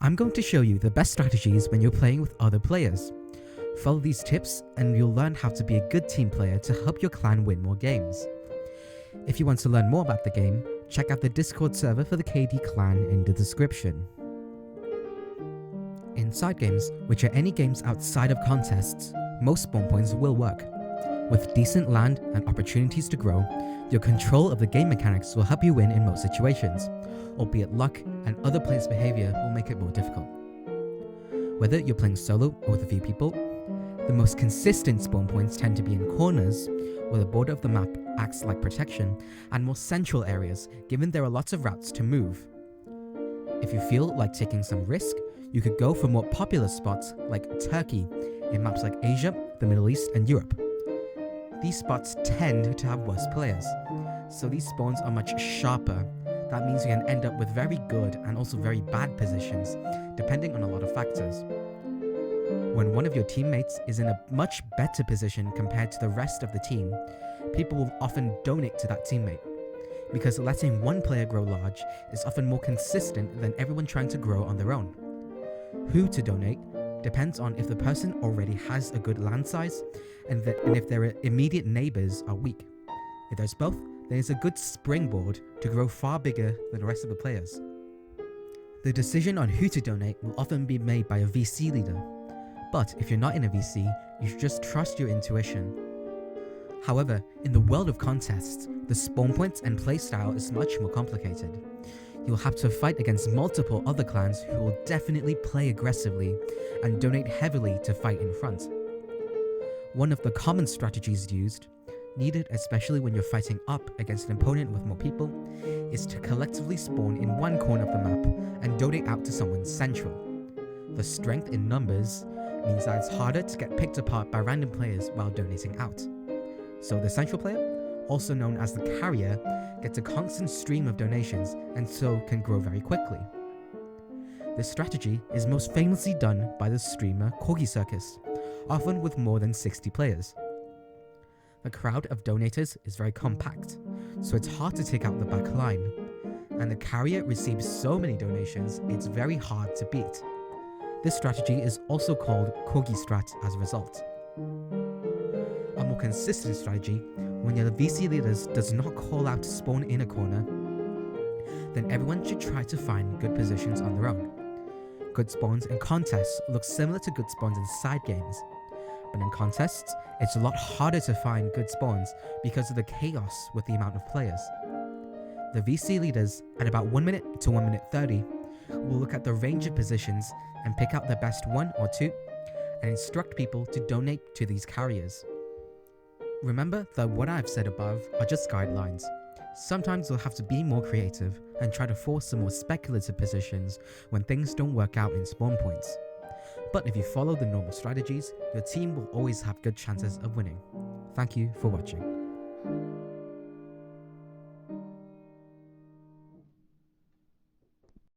I'm going to show you the best strategies when you're playing with other players. Follow these tips and you'll learn how to be a good team player to help your clan win more games. If you want to learn more about the game, check out the Discord server for the KD clan in the description. In side games, which are any games outside of contests, most spawn points will work. With decent land and opportunities to grow, your control of the game mechanics will help you win in most situations, albeit luck and other players' behavior will make it more difficult. Whether you're playing solo or with a few people, the most consistent spawn points tend to be in corners, where the border of the map acts like protection, and more central areas, given there are lots of routes to move. If you feel like taking some risk, you could go for more popular spots like Turkey in maps like Asia, the Middle East, and Europe. These spots tend to have worse players, so these spawns are much sharper. That means you can end up with very good and also very bad positions, depending on a lot of factors. When one of your teammates is in a much better position compared to the rest of the team, people will often donate to that teammate, because letting one player grow large is often more consistent than everyone trying to grow on their own. Who to donate depends on if the person already has a good land size and if their immediate neighbors are weak. If there's both, then it's a good springboard to grow far bigger than the rest of the players. The decision on who to donate will often be made by a VC leader, but if you're not in a VC, you should just trust your intuition. However, in the world of contests, the spawn points and playstyle is much more complicated. You'll have to fight against multiple other clans who will definitely play aggressively and donate heavily to fight in front. One of the common strategies used, needed especially when you're fighting up against an opponent with more people, is to collectively spawn in one corner of the map and donate out to someone central. The strength in numbers means that it's harder to get picked apart by random players while donating out. So the central player, also known as the carrier, gets a constant stream of donations and so can grow very quickly. This strategy is most famously done by the streamer Corgi Circus, often with more than 60 players. The crowd of donators is very compact, so it's hard to take out the back line, and the carrier receives so many donations it's very hard to beat. This strategy is also called Corgi Strat as a result. A more consistent strategy, when your VC leaders does not call out to spawn in a corner, then everyone should try to find good positions on their own. Good spawns in contests look similar to good spawns in side games, but in contests, it's a lot harder to find good spawns because of the chaos with the amount of players. The VC leaders, at about 1 minute to 1 minute 30, will look at the range of positions and pick out the best 1 or 2 and instruct people to donate to these carriers. Remember that what I've said above are just guidelines. Sometimes you'll have to be more creative and try to force some more speculative positions when things don't work out in spawn points. But if you follow the normal strategies, your team will always have good chances of winning. Thank you for watching.